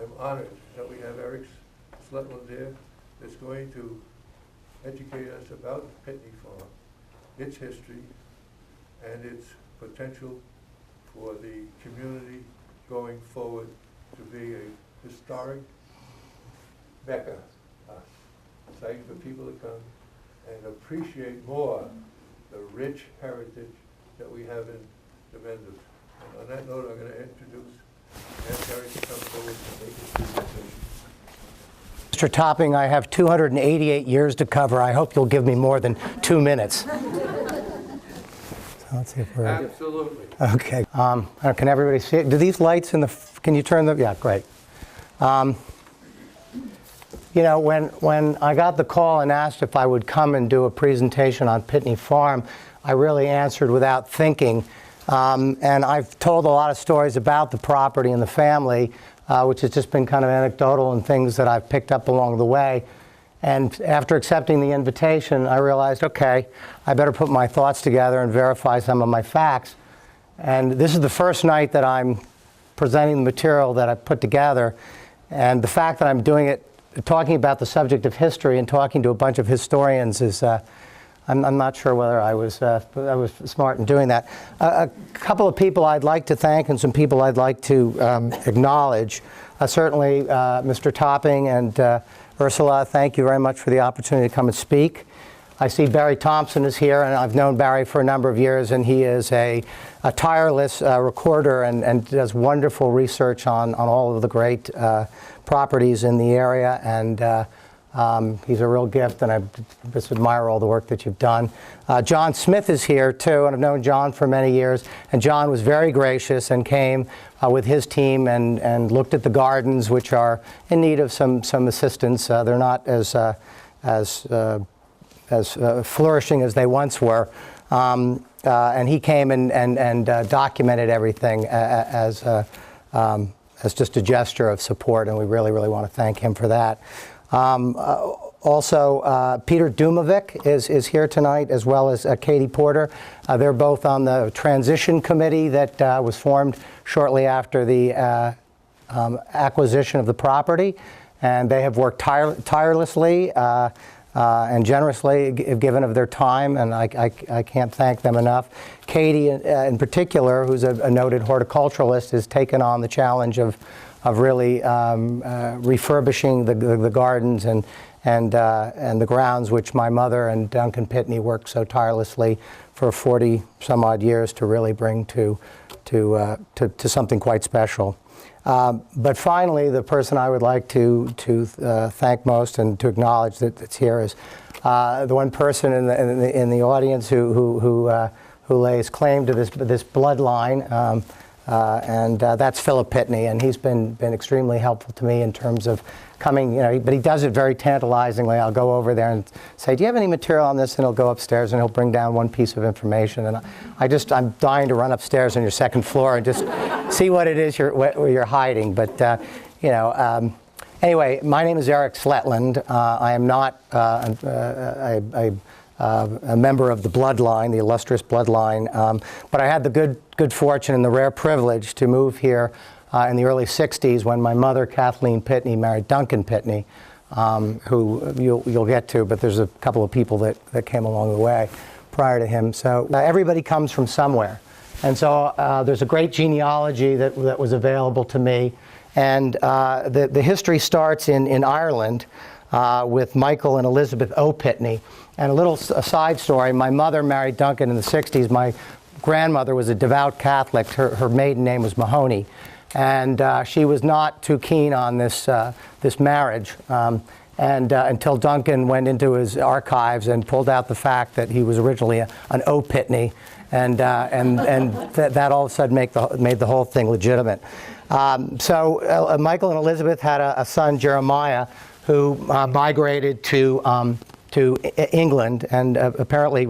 I'm honored that we have Eric Sletteland here that's going to educate us about Pitney Farm, its history, and its potential for the community going forward to be a historic Mecca, a site for people to come and appreciate more the rich heritage that we have in the Mendhams. And on that note, I'm going to ask Eric to come forward and make his presentation. Mr. Topping, I have 288 years to cover. I hope you'll give me more than 2 minutes. So let's see if we're... Absolutely. Okay. Can everybody see it? Do these lights in the... Can you turn them? Yeah, great. You know, when I got the call and asked if I would come and do a presentation on Pitney Farm, I really answered without thinking. And I've told a lot of stories about the property and the family, which has just been kind of anecdotal and things that I've picked up along the way. And after accepting the invitation, I realized, okay, I better put my thoughts together and verify some of my facts. And this is the first night that I'm presenting the material that I've put together. And the fact that I'm doing it, talking about the subject of history and talking to a bunch of historians is, I'm not sure whether I was smart in doing that. A couple of people I'd like to thank and some people I'd like to acknowledge. Certainly Mr. Topping and Ursula, thank you very much for the opportunity to come and speak. I see Barry Thompson is here, and I've known Barry for a number of years, and he is a tireless recorder and does wonderful research on all of the great properties in the area, and he's a real gift, and I just admire all the work that you've done. John Smith is here too, and I've known John for many years, and John was very gracious and came with his team and looked at the gardens, which are in need of some assistance. They're not as flourishing as they once were. And he came and documented everything as just a gesture of support, and we really, really want to thank him for that. Also, Peter Dumovic is here tonight, as well as Katie Porter. They're both on the Transition Committee that was formed shortly after the acquisition of the property, and they have worked tirelessly and generously given of their time, and I can't thank them enough. Katie, in particular, who's a noted horticulturalist, has taken on the challenge of really refurbishing the gardens and the grounds, which my mother and Duncan Pitney worked so tirelessly for 40 some odd years to really bring to something quite special. But finally, the person I would like to thank most and to acknowledge that's here is the one person in the audience who lays claim to this bloodline, and that's Philip Pitney, and he's been extremely helpful to me in terms of coming, you know, but he does it very tantalizingly. I'll go over there and say, do you have any material on this? And he'll go upstairs and he'll bring down one piece of information. And I'm dying to run upstairs on your second floor and just see what it is you're hiding. But, you know, anyway, my name is Eric Sletteland. I am not a member of the bloodline, the illustrious bloodline, but I had the good fortune and the rare privilege to move here in the early 60s when my mother, Kathleen Pitney, married Duncan Pitney, who you'll get to, but there's a couple of people that came along the way prior to him. So everybody comes from somewhere. And so there's a great genealogy that was available to me. And the history starts in Ireland with Michael and Elizabeth O. Pitney. And a side story, my mother married Duncan in the 60s. My grandmother was a devout Catholic. Her maiden name was Mahoney. And she was not too keen on this marriage until Duncan went into his archives and pulled out the fact that he was originally an O. Pitney, and that all of a sudden made the whole thing legitimate. So Michael and Elizabeth had a son, Jeremiah, who migrated to England and apparently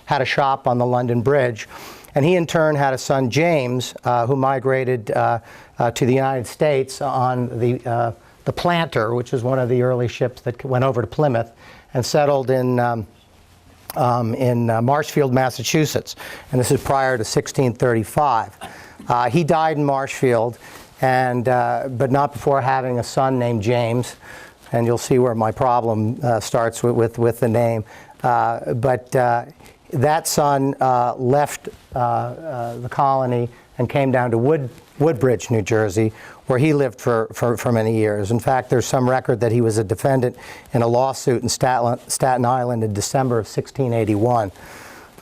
had a shop on the London Bridge. And he in turn had a son, James, who migrated to the United States on the Planter, which was one of the early ships that went over to Plymouth and settled in Marshfield, Massachusetts. And this is prior to 1635. He died in Marshfield, but not before having a son named James. And you'll see where my problem starts with the name. But that son left the colony and came down to Woodbridge, New Jersey, where he lived for many years. In fact, there's some record that he was a defendant in a lawsuit in Staten Island in December of 1681.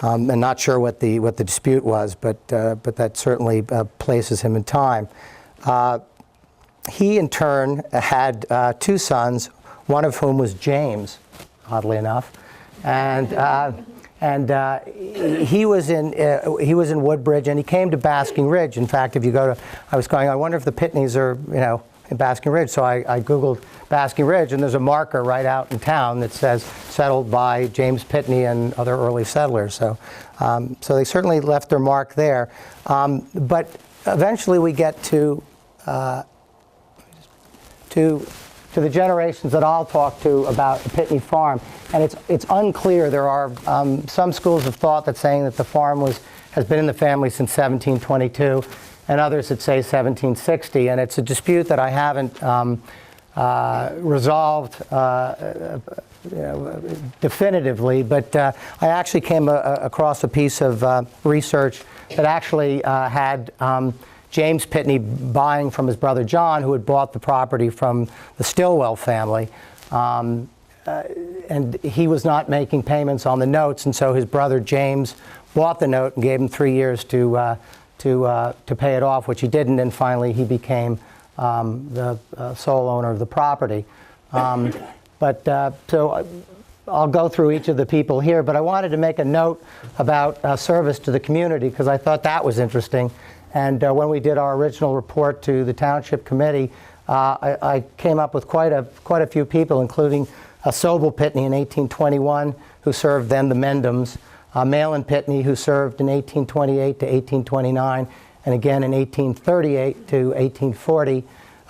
And not sure what the dispute was, but that certainly places him in time. He, in turn, had two sons, one of whom was James, oddly enough, and he was in Woodbridge, and he came to Basking Ridge. In fact, if you go to, I wonder if the Pitneys are, in Basking Ridge. So I Googled Basking Ridge, and there's a marker right out in town that says settled by James Pitney and other early settlers. So, so they certainly left their mark there. But eventually we get to the generations that I'll talk to about the Pitney Farm, and it's unclear. There are some schools of thought that saying that the farm has been in the family since 1722, and others that say 1760, and it's a dispute that I haven't resolved definitively, but I actually came across a piece of research that actually had James Pitney buying from his brother John, who had bought the property from the Stillwell family. And he was not making payments on the notes, and so his brother James bought the note and gave him 3 years to pay it off, which he didn't, and finally he became the sole owner of the property. So I'll go through each of the people here, but I wanted to make a note about service to the community, because I thought that was interesting. And when we did our original report to the Township Committee, I came up with quite a few people, including Sobel Pitney in 1821, who served then the Mendhams, Malin Pitney, who served in 1828 to 1829, and again in 1838 to 1840,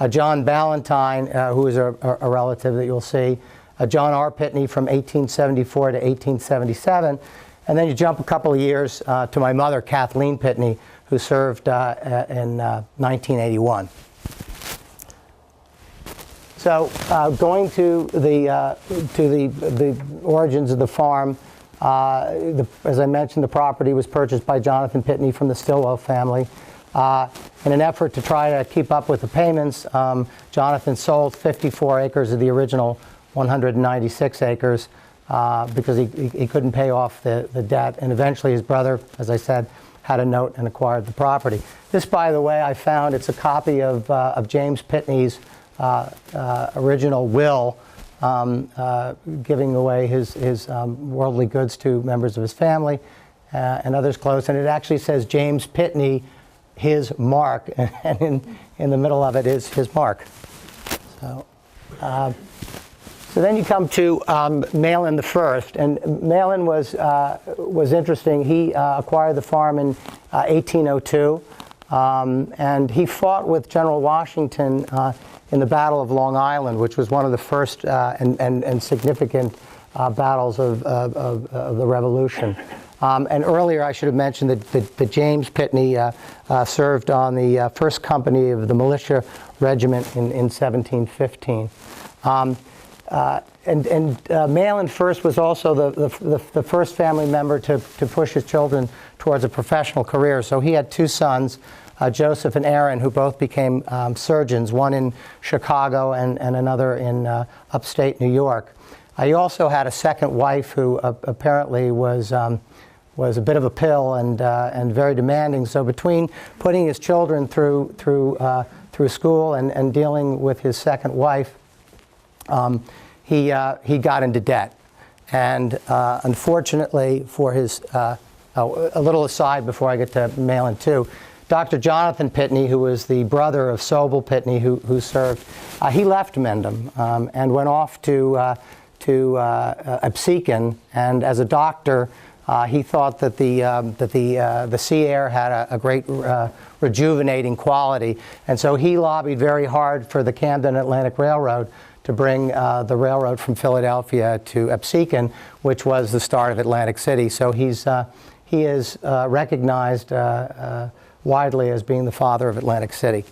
John Ballantyne, who is a relative that you'll see, John R. Pitney from 1874 to 1877, and then you jump a couple of years to my mother, Kathleen Pitney, who served in 1981. So going to the origins of the farm, as I mentioned, the property was purchased by Jonathan Pitney from the Stillwell family. In an effort to try to keep up with the payments, Jonathan sold 54 acres of the original 196 acres because he couldn't pay off the debt. And eventually his brother, as I said, had a note and acquired the property. This, by the way, I found, it's a copy of James Pitney's original will, giving away his worldly goods to members of his family and others close. And it actually says James Pitney, his mark, and in the middle of it is his mark. So then you come to Malin the First, and Malin was interesting. He acquired the farm in 1802, and he fought with General Washington in the Battle of Long Island, which was one of the first and significant battles of the Revolution. And earlier I should have mentioned that James Pitney served on the 1st Company of the Militia Regiment in 1715. Malin First was also the first family member to push his children towards a professional career. So he had two sons, Joseph and Aaron, who both became surgeons, one in Chicago and another in upstate New York. He also had a second wife who apparently was a bit of a pill and very demanding. So between putting his children through school and dealing with his second wife, he got into debt. And unfortunately for his, a little aside before I get to Malin too, Dr. Jonathan Pitney, who was the brother of Sobel Pitney, who served, he left Mendham and went off to Absecon, and as a doctor, he thought that the sea air had a great rejuvenating quality, and so he lobbied very hard for the Camden Atlantic Railroad to bring the railroad from Philadelphia to Absecon, which was the start of Atlantic City. So he is recognized widely as being the father of Atlantic City.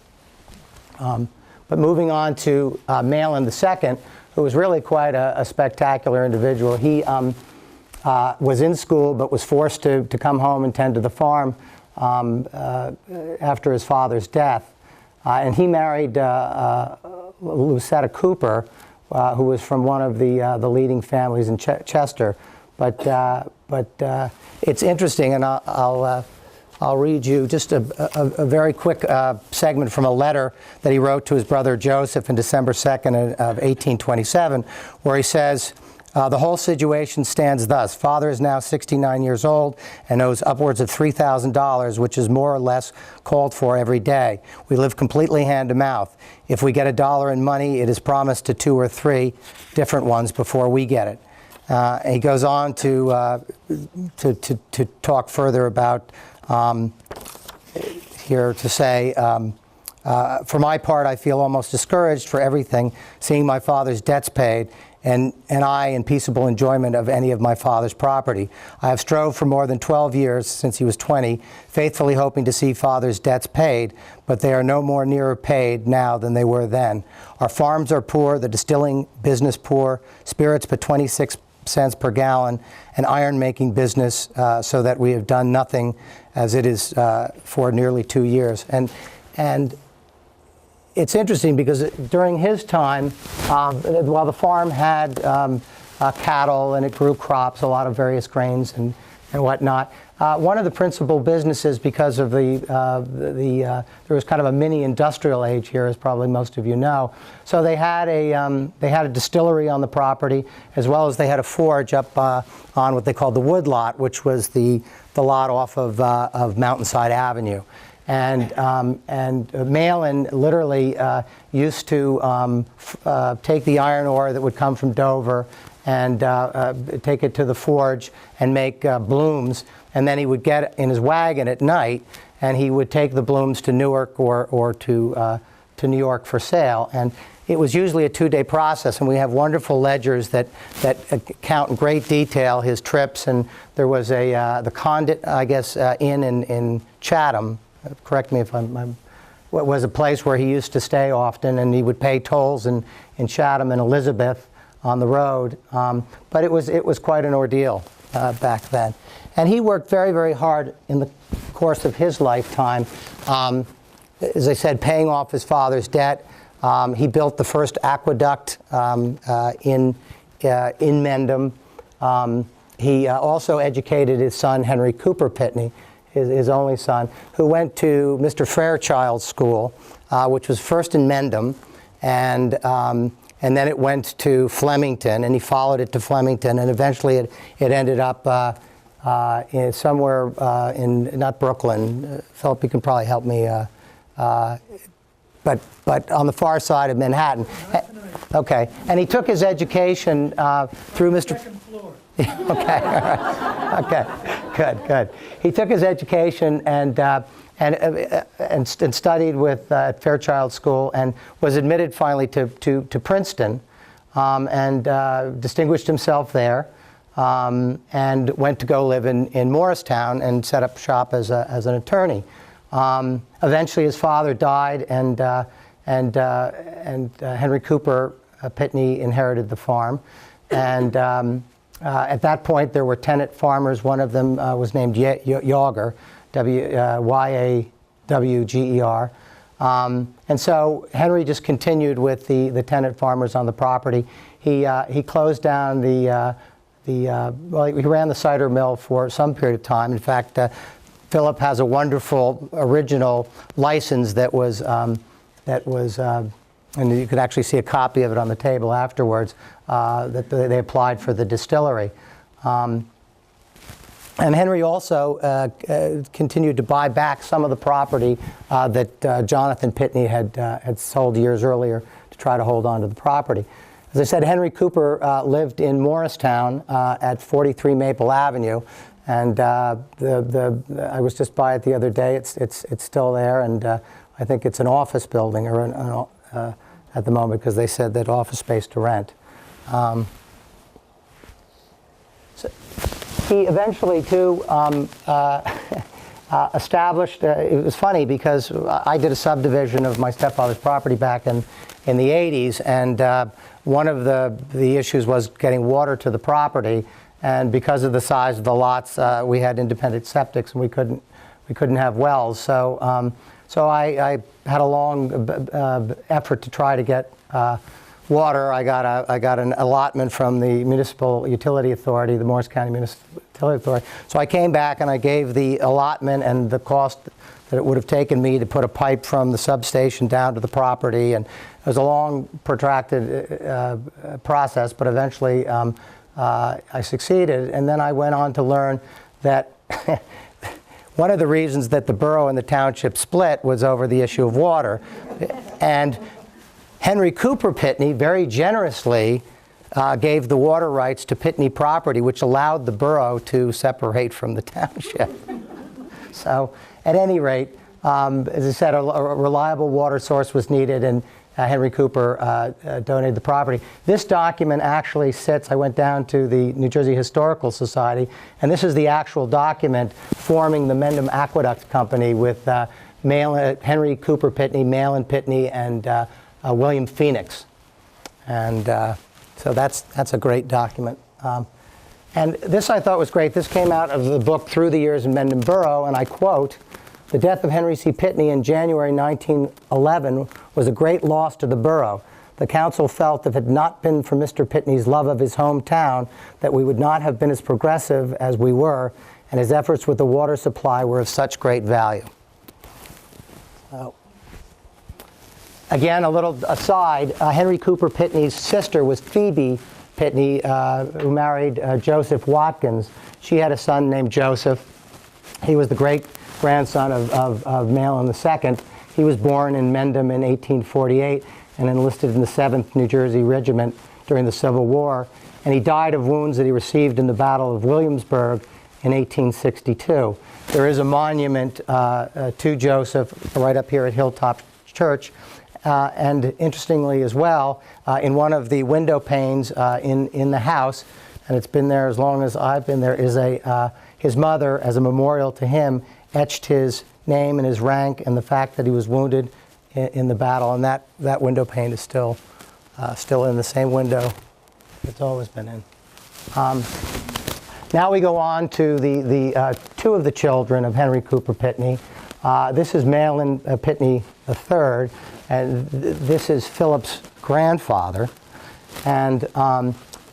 But moving on to Malin II, who was really quite a spectacular individual. He was in school but was forced to come home and tend to the farm after his father's death. And he married Lucetta Cooper, who was from one of the leading families in Chester. But it's interesting, and I'll read you just a very quick segment from a letter that he wrote to his brother Joseph in December 2nd of 1827, where he says, the whole situation stands thus. Father is now 69 years old and owes upwards of $3,000, which is more or less called for every day. We live completely hand to mouth. If we get $1 in money, it is promised to 2 or 3 different ones before we get it. And he goes on to talk further about here to say, for my part, I feel almost discouraged for everything, seeing my father's debts paid, and I in peaceable enjoyment of any of my father's property. I have strove for more than 12 years, since he was 20, faithfully hoping to see father's debts paid, but they are no more nearer paid now than they were then. Our farms are poor, the distilling business poor, spirits but 26 cents per gallon, and iron-making business so that we have done nothing as it is for nearly 2 years. And it's interesting because during his time, while the farm had cattle and it grew crops, a lot of various grains and whatnot, one of the principal businesses, because of there was kind of a mini industrial age here, as probably most of you know. So they had a distillery on the property, as well as they had a forge up on what they called the wood lot, which was the lot off of Mountainside Avenue. And Malin literally used to take the iron ore that would come from Dover and take it to the forge and make blooms. And then he would get in his wagon at night, and he would take the blooms to Newark or to New York for sale. And it was usually a 2-day process, and we have wonderful ledgers that count in great detail his trips. And there was the Condit, I guess, inn in Chatham. Correct me if was a place where he used to stay often, and he would pay tolls in Chatham and Elizabeth on the road. But it was quite an ordeal back then. And he worked very, very hard in the course of his lifetime. As I said, paying off his father's debt. He built the first aqueduct in Mendham. He also educated his son, Henry Cooper Pitney, his only son, who went to Mr. Fairchild's school, which was first in Mendham, and then it went to Flemington, and he followed it to Flemington, and eventually it ended up somewhere in, not Brooklyn. Philip, you can probably help me, but on the far side of Manhattan. Okay, and he took his education through Mr. Second floor. Okay, all right. Okay, good. He took his education and studied at Fairchild School, and was admitted finally to Princeton, and distinguished himself there, and went to go live in Morristown and set up shop as an attorney. Eventually, his father died, and Henry Cooper Pitney inherited the farm, and at that point, there were tenant farmers. One of them was named Yawger, Y-A-W-G-E-R. And so Henry just continued with the tenant farmers on the property. He closed down well, he ran the cider mill for some period of time. In fact, Philip has a wonderful original license that was, and you could actually see a copy of it on the table afterwards, that they applied for the distillery. And Henry also continued to buy back some of the property that Jonathan Pitney had sold years earlier to try to hold on to the property. As I said, Henry Cooper lived in Morristown at 43 Maple Avenue, and I was just by it the other day. It's still there, and I think it's an office building or at the moment, because they said that office space to rent. So he eventually, too, established, it was funny because I did a subdivision of my stepfather's property back in the 80s, and one of the issues was getting water to the property, and because of the size of the lots, we had independent septics and we couldn't have wells. So so I had a long effort to try to get water. I got an allotment from the Municipal Utility Authority, the Morris County Municipal Utility Authority. So I came back and I gave the allotment and the cost that it would have taken me to put a pipe from the substation down to the property, and it was a long, protracted process, but eventually I succeeded. And then I went on to learn that one of the reasons that the borough and the township split was over the issue of water. And Henry Cooper Pitney very generously gave the water rights to Pitney property, which allowed the borough to separate from the township. So at any rate, as I said, a reliable water source was needed, and Henry Cooper donated the property. This document actually sits, I went down to the New Jersey Historical Society, and this is the actual document forming the Mendham Aqueduct Company with Henry Cooper Pitney, Malin Pitney, and William Phoenix. And so that's a great document. And this I thought was great. This came out of the book Through the Years in Mendham Borough, and I quote, "The death of Henry C. Pitney in January 1911 was a great loss to the borough. The council felt if it had not been for Mr. Pitney's love of his hometown, that we would not have been as progressive as we were, and his efforts with the water supply were of such great value." So, again, a little aside, Henry Cooper Pitney's sister was Phoebe Pitney, who married Joseph Watkins. She had a son named Joseph. He was the great-grandson of Malin II. He was born in Mendham in 1848 and enlisted in the 7th New Jersey Regiment during the Civil War. And he died of wounds that he received in the Battle of Williamsburg in 1862. There is a monument to Joseph right up here at Hilltop Church. And interestingly as well, in one of the window panes in the house, and it's been there as long as I've been there, is his mother, as a memorial to him, etched his name and his rank and the fact that he was wounded in the battle. And that window pane is still in the same window it's always been in. Now we go on to the two of the children of Henry Cooper Pitney. This is Malin Pitney III, and this is Philip's grandfather. And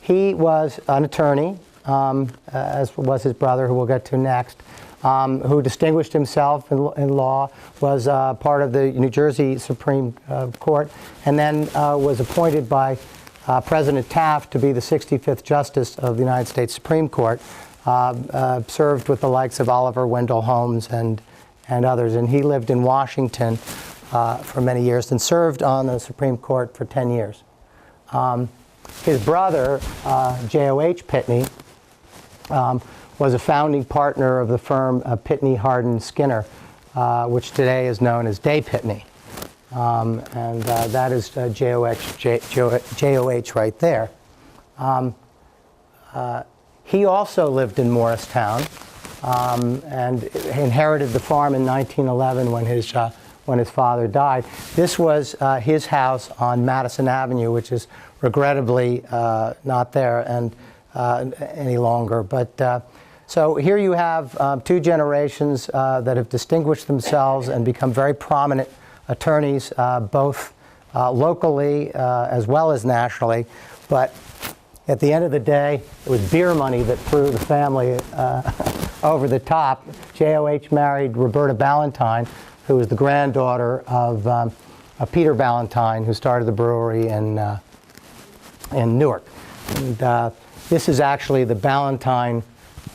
he was an attorney, as was his brother, who we'll get to next, who distinguished himself in law, was part of the New Jersey Supreme Court, and then was appointed by President Taft to be the 65th Justice of the United States Supreme Court, served with the likes of Oliver Wendell Holmes and others. And he lived in Washington for many years and served on the Supreme Court for 10 years. His brother, J.O.H. Pitney, was a founding partner of the firm Pitney, Hardin, Skinner, which today is known as Day Pitney. And that is J.O.H. right there. He also lived in Morristown and inherited the farm in 1911 when his father died. This was his house on Madison Avenue, which is regrettably not there and any longer. But so here you have two generations that have distinguished themselves and become very prominent attorneys, both locally as well as nationally. But at the end of the day, it was beer money that threw the family over the top. J.O.H. married Roberta Ballantyne, who was the granddaughter of Peter Ballantyne, who started the brewery in Newark. And this is actually the Ballantyne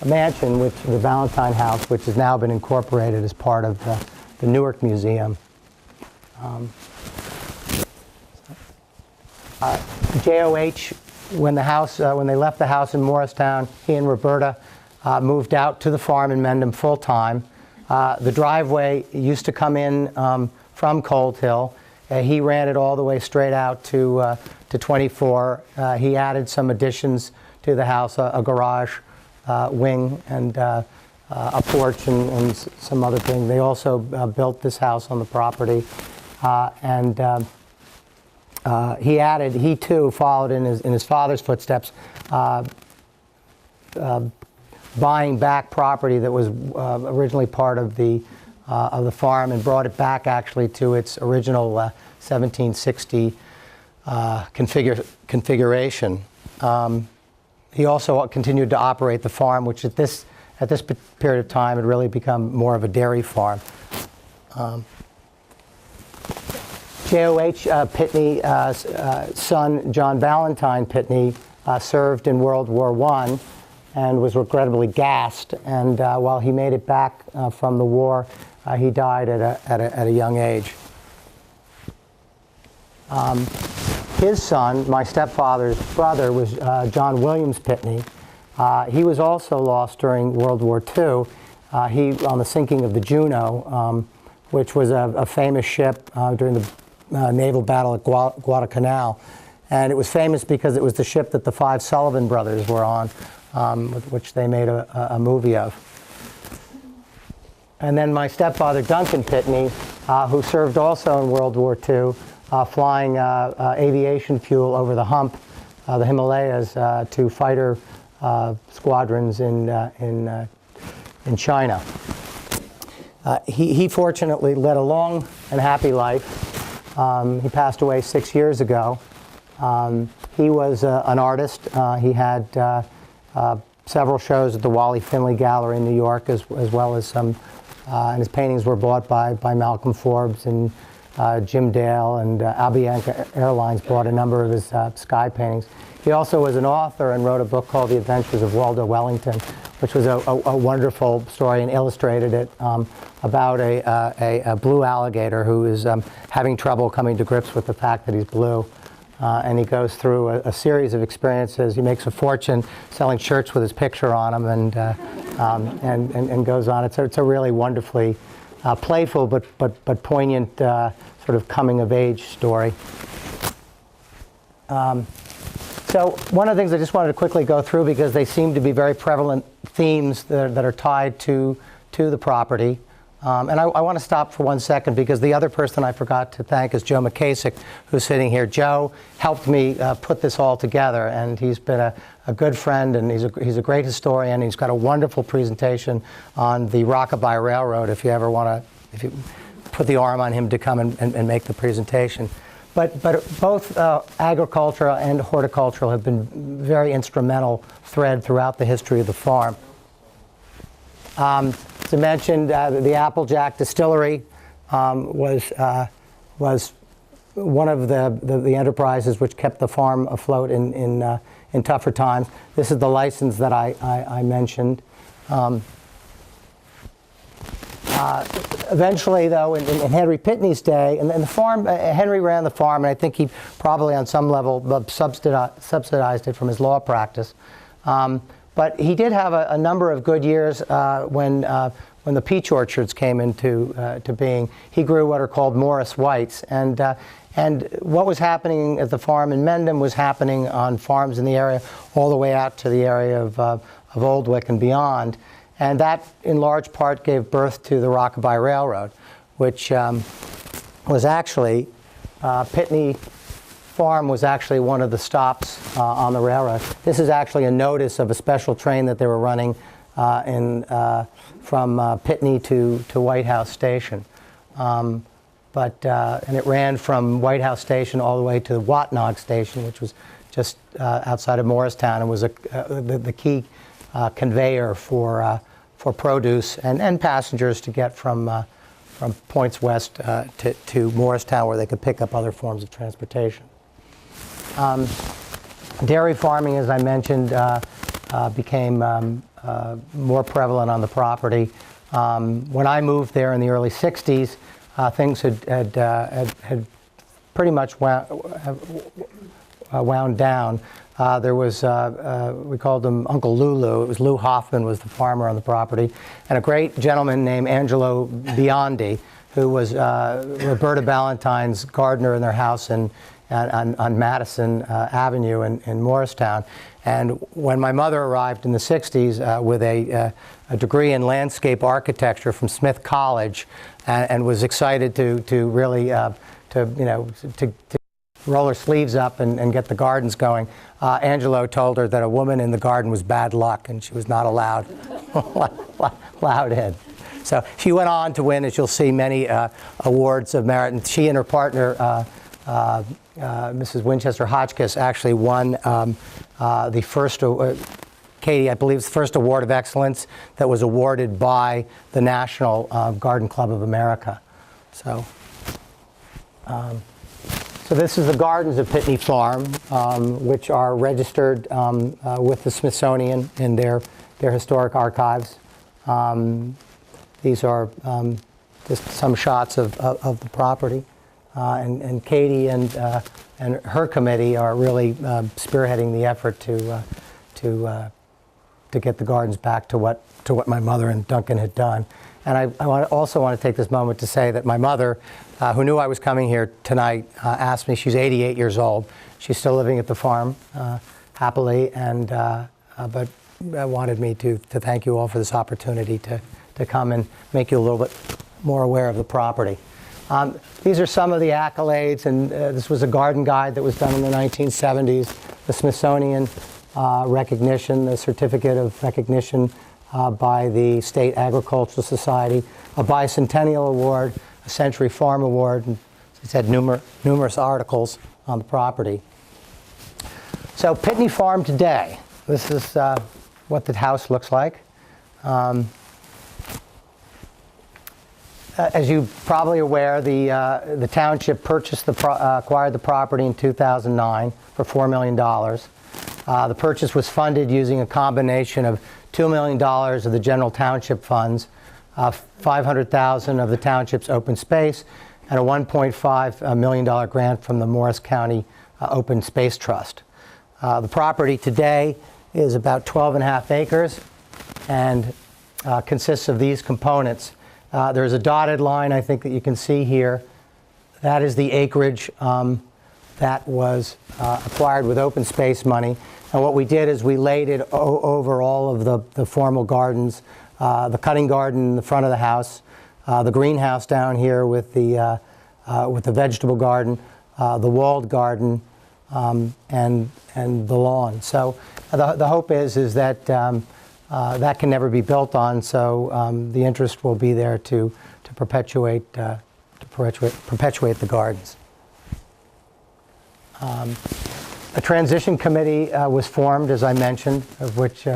mansion, the Ballantyne house, which has now been incorporated as part of the Newark Museum. J.O.H., when they left the house in Morristown, he and Roberta moved out to the farm in Mendham full time. The driveway used to come in from Cold Hill. He ran it all the way straight out to 24. He added some additions to the house, a garage wing, and a porch and some other things. They also built this house on the property, and he too followed in his father's footsteps, buying back property that was originally part of the farm, and brought it back actually to its original 1760 configuration. He also continued to operate the farm, which at this period of time had really become more of a dairy farm. J.O.H. Pitney's son, John Valentine Pitney, served in World War I and was regrettably gassed. And while he made it back from the war, he died at a young age. His son, my stepfather's brother, was John Williams Pitney. He was also lost during World War II. On the sinking of the Juno, which was a famous ship during the naval battle at Guadalcanal. And it was famous because it was the ship that the five Sullivan brothers were on, which they made a movie of. And then my stepfather, Duncan Pitney, who served also in World War II, flying aviation fuel over the hump, the Himalayas, to fighter squadrons in China. He fortunately led a long and happy life. He passed away 6 years ago. He was an artist. He had several shows at the Wally Finley Gallery in New York, as well as some, and his paintings were bought by Malcolm Forbes and Jim Dale, and Avianca Airlines bought a number of his sky paintings. He also was an author and wrote a book called The Adventures of Waldo Wellington, which was a wonderful story, and illustrated it about a blue alligator who is having trouble coming to grips with the fact that he's blue. And he goes through a series of experiences. He makes a fortune selling shirts with his picture on them, and goes on. It's a really wonderfully playful but poignant sort of coming of age story. So one of the things I just wanted to quickly go through, because they seem to be very prevalent themes that are tied to the property. And I want to stop for 1 second, because the other person I forgot to thank is Joe McKasick, who's sitting here. Joe helped me put this all together, and he's been a good friend, and he's a great historian. He's got a wonderful presentation on the Rockabye Railroad, if you ever want to, if you put the arm on him to come and make the presentation. But both agricultural and horticultural have been very instrumental thread throughout the history of the farm. As I mentioned, the Applejack Distillery was one of the enterprises which kept the farm afloat in tougher times. This is the license that I mentioned. Eventually, though, in Henry Pitney's day, and the farm, Henry ran the farm, and I think he probably on some level subsidized it from his law practice. But he did have a number of good years when the peach orchards came into being. He grew what are called Morris Whites, and what was happening at the farm in Mendham was happening on farms in the area all the way out to the area of Oldwick and beyond. And that, in large part, gave birth to the Rockabye Railroad, which was actually, Pitney Farm was actually one of the stops on the railroad. This is actually a notice of a special train that they were running from Pitney to White House Station. And it ran from White House Station all the way to Watnog Station, which was just outside of Morristown, and was the key conveyor for produce and passengers to get from points west to Morristown, where they could pick up other forms of transportation. Dairy farming, as I mentioned, became more prevalent on the property. When I moved there in the early 60s, things had pretty much wound down. There was, we called him Uncle Lulu. It was Lou Hoffman was the farmer on the property, and a great gentleman named Angelo Biondi, who was Roberta Ballantyne's gardener in their house on Madison Avenue in Morristown. And when my mother arrived in the 60s with a degree in landscape architecture from Smith College, and was excited to really to roll her sleeves up and get the gardens going, Angelo told her that a woman in the garden was bad luck and she was not allowed in. So she went on to win, as you'll see, many awards of merit. And she and her partner, Mrs. Winchester Hotchkiss, actually won the first, Katie, I believe, the first award of excellence that was awarded by the National Garden Club of America. So this is the gardens of Pitney Farm, which are registered with the Smithsonian in their historic archives. These are just some shots of the property. And Katie and her committee are really spearheading the effort to get the gardens back to what my mother and Duncan had done. And I also want to take this moment to say that my mother, who knew I was coming here tonight, asked me, she's 88 years old, she's still living at the farm happily, and but wanted me to thank you all for this opportunity to come and make you a little bit more aware of the property. These are some of the accolades, and this was a garden guide that was done in the 1970s, the Smithsonian recognition, the certificate of recognition by the State Agricultural Society, a Bicentennial Award, a Century Farm Award, and it's had numerous articles on the property. So Pitney Farm today, this is what the house looks like. As you're probably aware, the township acquired the property in 2009 for $4 million. The purchase was funded using a combination of $2 million of the general township funds, $500,000 of the township's open space, and a $1.5 million grant from the Morris County Open Space Trust. The property today is about 12.5 acres and consists of these components. There's a dotted line, I think, that you can see here. That is the acreage that was acquired with open space money. And what we did is we laid it over all of the formal gardens, the cutting garden in the front of the house, the greenhouse down here with the vegetable garden, the walled garden, and the lawn. So the hope is that that can never be built on. So the interest will be there to perpetuate the gardens. A transition committee was formed, as I mentioned, of which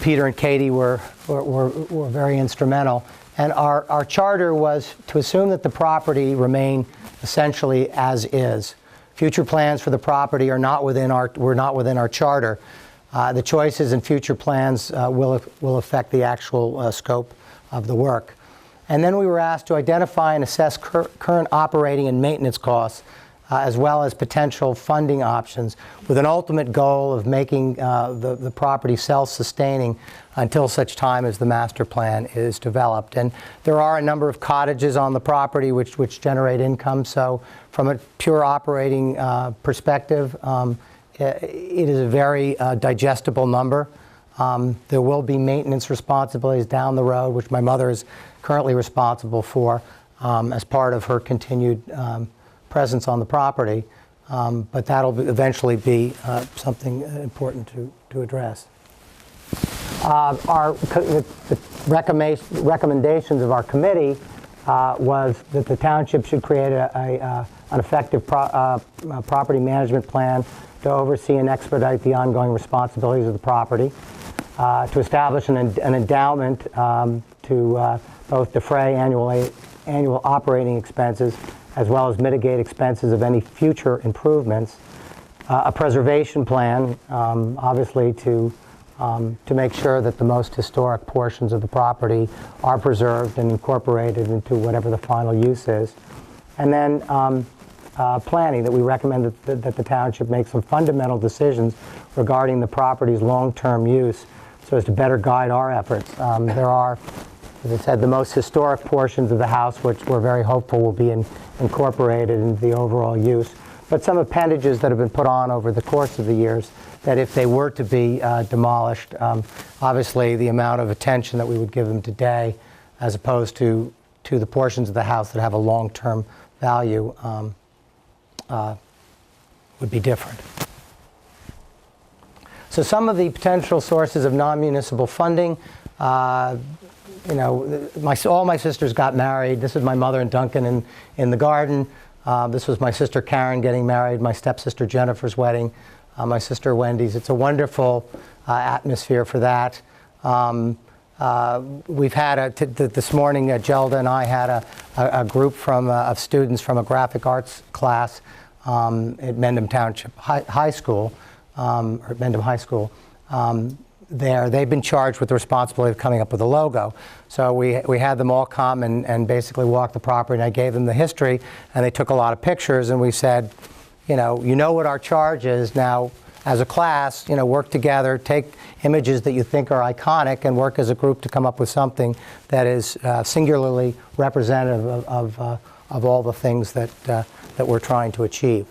Peter and Katie were very instrumental. And our charter was to assume that the property remain essentially as is. Future plans for the property were not within our charter. The choices in future plans will affect the actual scope of the work. And then we were asked to identify and assess current operating and maintenance costs, as well as potential funding options, with an ultimate goal of making the property self-sustaining until such time as the master plan is developed. And there are a number of cottages on the property which generate income. So from a pure operating perspective, it is a very digestible number. There will be maintenance responsibilities down the road, which my mother is currently responsible for as part of her continued presence on the property, but that'll eventually be something important to address. The recommendations of our committee was that the township should create an effective property management plan to oversee and expedite the ongoing responsibilities of the property, to establish an endowment to both defray annual operating expenses as well as mitigate expenses of any future improvements, a preservation plan, obviously to make sure that the most historic portions of the property are preserved and incorporated into whatever the final use is, and then planning, that we recommend that the township make some fundamental decisions regarding the property's long-term use so as to better guide our efforts. There are as I said, the most historic portions of the house, which we're very hopeful will be incorporated into the overall use. But some appendages that have been put on over the course of the years that if they were to be demolished, obviously the amount of attention that we would give them today as opposed to the portions of the house that have a long-term value would be different. So some of the potential sources of non-municipal funding, you know, all my sisters got married. This is my mother and Duncan in the garden. This was my sister Karen getting married, my stepsister Jennifer's wedding, my sister Wendy's. It's a wonderful atmosphere for that. We've had this morning, Gelda and I had a group of students from a graphic arts class at Mendham Township High School, or Mendham High School. They've been charged with the responsibility of coming up with a logo. So we had them all come and basically walk the property, and I gave them the history, and they took a lot of pictures, and we said, you know what our charge is now. As a class, work together, take images that you think are iconic and work as a group to come up with something that is singularly representative of all the things that we're trying to achieve.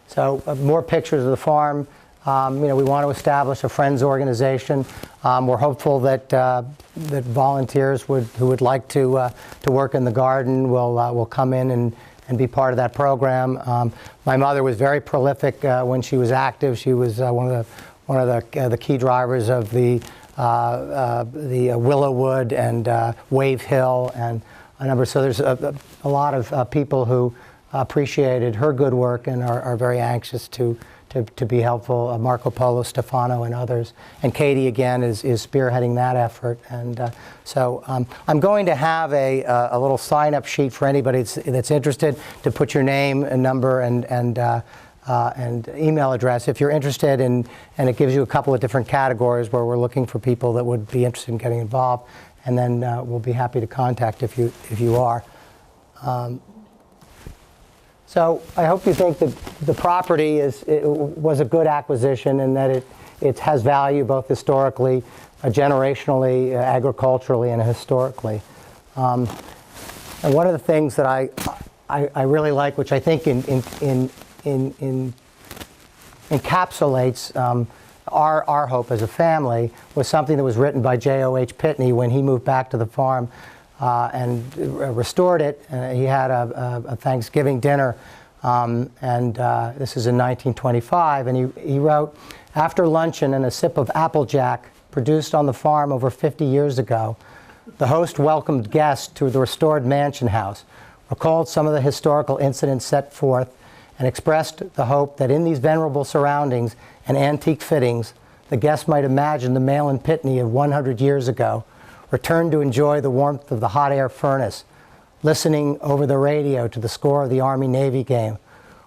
So more pictures of the farm. We want to establish a friends organization. We're hopeful that that volunteers who would like to work in the garden will come in and be part of that program. My mother was very prolific when she was active. She was one of the key drivers of the Willowwood and Wave Hill and a number. So there's a lot of people who appreciated her good work and are very anxious to be helpful. Marco Polo, Stefano, and others. And Katie, again, is spearheading that effort. And so I'm going to have a little sign-up sheet for anybody that's interested to put your name and number and email address if you're interested. And it gives you a couple of different categories where we're looking for people that would be interested in getting involved. And then we'll be happy to contact if you are. So I hope you think that the property was a good acquisition and that it has value both historically, generationally, agriculturally, and historically. And one of the things that I really like, which I think encapsulates our hope as a family, was something that was written by J.O.H. Pitney when he moved back to the farm and restored it. He had a Thanksgiving dinner, and this is in 1925, and he wrote, "After luncheon and a sip of Applejack produced on the farm over 50 years ago, the host welcomed guests to the restored mansion house, recalled some of the historical incidents set forth, and expressed the hope that in these venerable surroundings and antique fittings, the guests might imagine the Malin Pitney of 100 years ago, returned to enjoy the warmth of the hot air furnace, listening over the radio to the score of the Army-Navy game,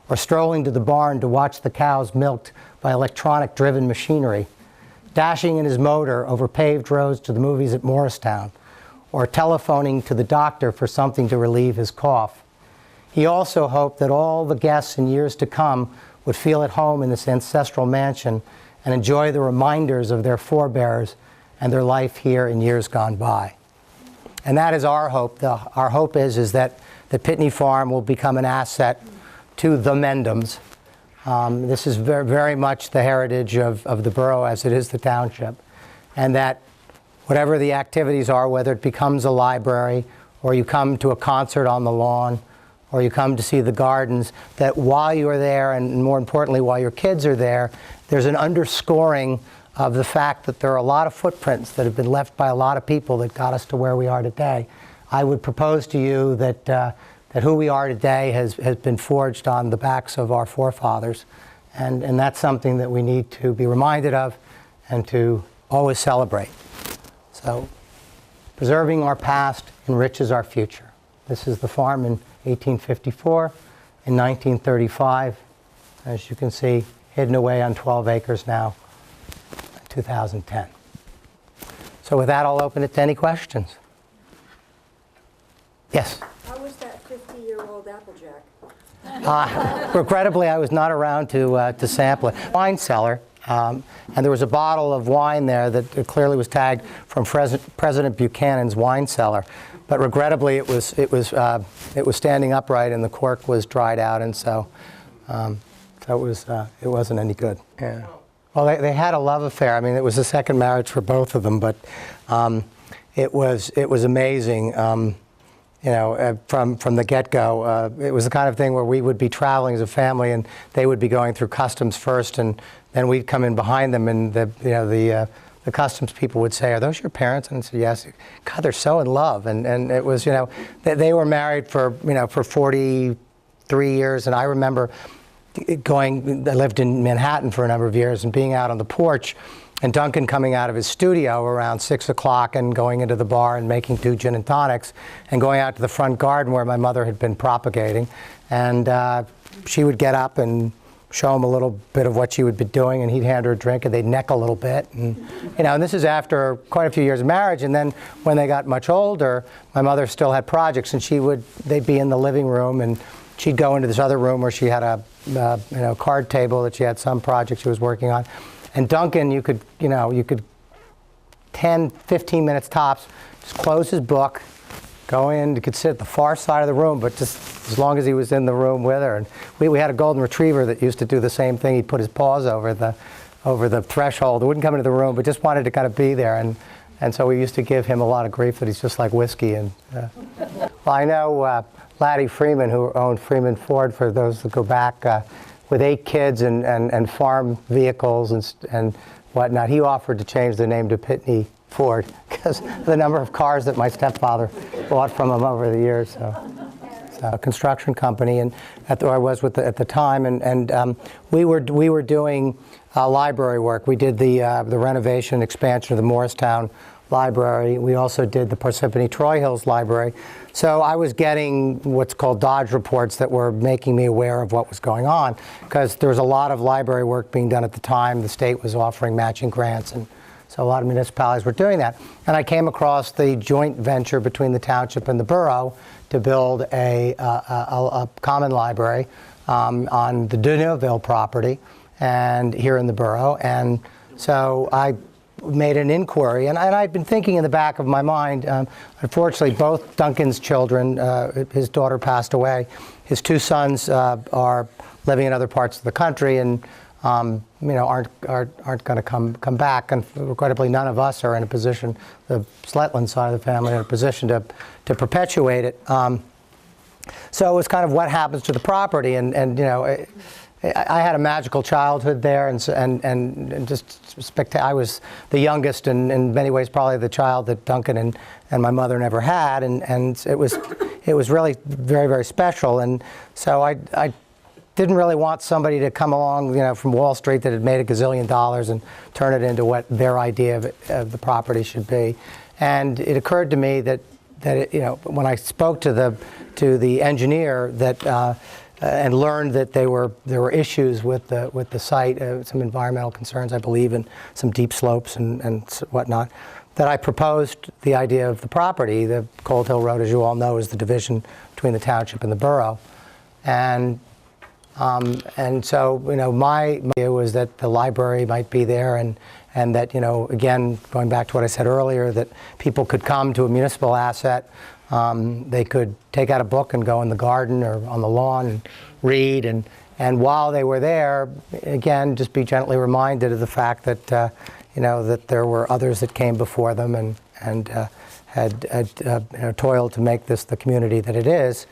or strolling to the barn to watch the cows milked by electronic-driven machinery, dashing in his motor over paved roads to the movies at Morristown, or telephoning to the doctor for something to relieve his cough. He also hoped that all the guests in years to come would feel at home in this ancestral mansion and enjoy the reminders of their forebears and their life here in years gone by." And that is our hope. Our hope is that the Pitney Farm will become an asset to the Mendhams. This is very, very much the heritage of the borough as it is the township. And that whatever the activities are, whether it becomes a library or you come to a concert on the lawn or you come to see the gardens, that while you are there, and more importantly while your kids are there, there's an underscoring of the fact that there are a lot of footprints that have been left by a lot of people that got us to where we are today. I would propose to you that who we are today has been forged on the backs of our forefathers, and that's something that we need to be reminded of and to always celebrate. So, preserving our past enriches our future. This is the farm in 1854, in 1935, as you can see, hidden away on 12 acres now. 2010. So with that, I'll open it to any questions. Yes? How was that 50-year-old Applejack? Regrettably, I was not around to sample it. Wine cellar, And there was a bottle of wine there that clearly was tagged from President Buchanan's wine cellar. But regrettably, it was standing upright and the cork was dried out, and so it wasn't any good. Yeah. Well, they had a love affair. I mean, it was a second marriage for both of them, but it was amazing. From the get-go, it was the kind of thing where we would be traveling as a family, and they would be going through customs first, and then we'd come in behind them, and the customs people would say, "Are those your parents?" And I'd say, "Yes." God, they're so in love, and it was, they were married for 43 years, and I remember I lived in Manhattan for a number of years, and being out on the porch, and Duncan coming out of his studio around 6 o'clock and going into the bar and making 2 gin and tonics, and going out to the front garden where my mother had been propagating, and she would get up and show him a little bit of what she would be doing, and he'd hand her a drink, and they'd neck a little bit, and and this is after quite a few years of marriage. And then when they got much older, my mother still had projects, and they'd be in the living room, and she'd go into this other room where she had a card table that she had some project she was working on, and Duncan, you could 10, 15 minutes tops, just close his book, go in. You could sit at the far side of the room, but just as long as he was in the room with her. And we had a golden retriever that used to do the same thing. He'd put his paws over the threshold. He wouldn't come into the room, but just wanted to kind of be there. And so we used to give him a lot of grief that he's just like whiskey. And well, I know Laddie Freeman, who owned Freeman Ford, for those that go back, with 8 kids and farm vehicles and whatnot. He offered to change the name to Pitney Ford because the number of cars that my stepfather bought from him over the years. So a construction company, and I was with at the time, and we were doing library work. We did the renovation and expansion of the Morristown Library. We also did the Parsippany Troy Hills Library. So I was getting what's called Dodge reports that were making me aware of what was going on, because there was a lot of library work being done at the time. The state was offering matching grants, and so a lot of municipalities were doing that. And I came across the joint venture between the township and the borough to build a common library on the Deneuxville property and here in the borough. And so I made an inquiry, and I'd been thinking in the back of my mind, unfortunately both Duncan's children, his daughter passed away, his 2 sons are living in other parts of the country, and aren't going to come back, and regrettably none of us are in a position, the Sletteland side of the family, in a position to perpetuate it. So it was kind of what happens to the property, and I had a magical childhood there, and just I was the youngest, and in many ways probably the child that Duncan and my mother never had, and it was really very, very special. And so I didn't really want somebody to come along, from Wall Street that had made $1 gazillion and turn it into what their idea of the property should be. And it occurred to me that when I spoke to the engineer that. And learned that there were issues with the site, some environmental concerns, I believe, and some deep slopes and whatnot, that I proposed the idea of the property. The Cold Hill Road, as you all know, is the division between the township and the borough. And so, my idea was that the library might be there, and that, again, going back to what I said earlier, that people could come to a municipal asset. They could take out a book and go in the garden or on the lawn and read, and while they were there, again, just be gently reminded of the fact that that there were others that came before them and had toiled to make this the community that it is.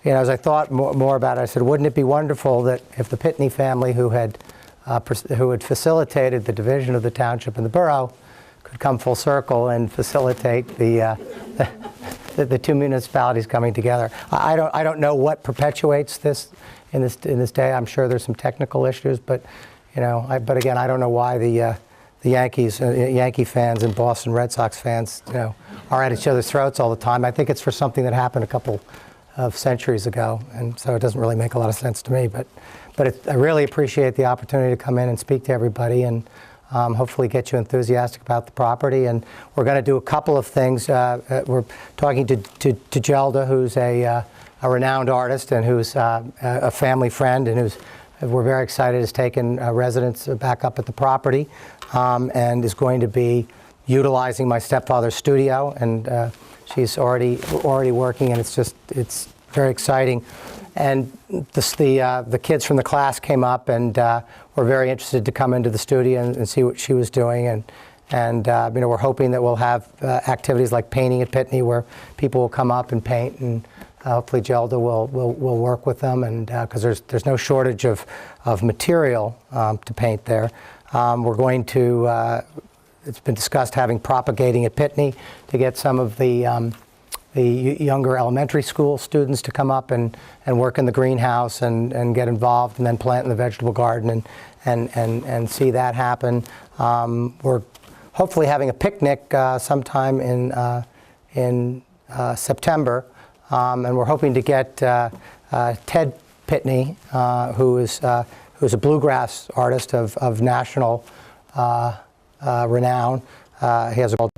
As I thought more about it, I said, wouldn't it be wonderful that if the Pitney family, who had facilitated the division of the township and the borough, could come full circle and facilitate the 2 municipalities coming together. I don't know what perpetuates this in this day. I'm sure there's some technical issues, but but again, I don't know why the Yankees, Yankee fans and Boston Red Sox fans, are at each other's throats all the time. I think it's for something that happened a couple of centuries ago, and so it doesn't really make a lot of sense to me. But I really appreciate the opportunity to come in and speak to everybody, and hopefully get you enthusiastic about the property. And we're going to do a couple of things. We're talking to Gelda, who's a renowned artist and who's a family friend, and who's we're very excited, has taken residence back up at the property and is going to be utilizing my stepfather's studio, and she's already working, and it's very exciting. And the kids from the class came up and were very interested to come into the studio and see what she was doing, and we're hoping that we'll have activities like painting at Pitney, where people will come up and paint, and hopefully Gelda will work with them, and because there's no shortage of material to paint there. We're going to, it's been discussed having propagating at Pitney to get some of the younger elementary school students to come up and work in the greenhouse and get involved, and then plant in the vegetable garden and see that happen. We're hopefully having a picnic sometime in September, and we're hoping to get Ted Pitney, who's a bluegrass artist of national renown. He has a called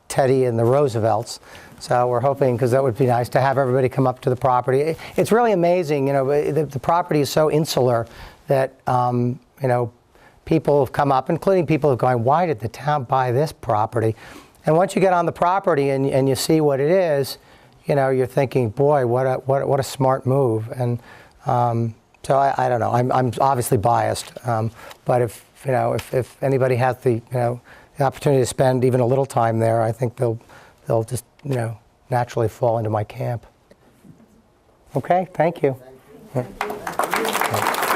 Teddy and the Roosevelts. So we're hoping, because that would be nice to have everybody come up to the property. It's really amazing, the property is so insular that, people have come up, including people who are going, why did the town buy this property? And once you get on the property and you see what it is, you're thinking, boy, what a smart move. And so I don't know, I'm obviously biased, but if anybody has the opportunity to spend even a little time there, I think they'll just naturally fall into my camp. Okay, thank you. Thank you.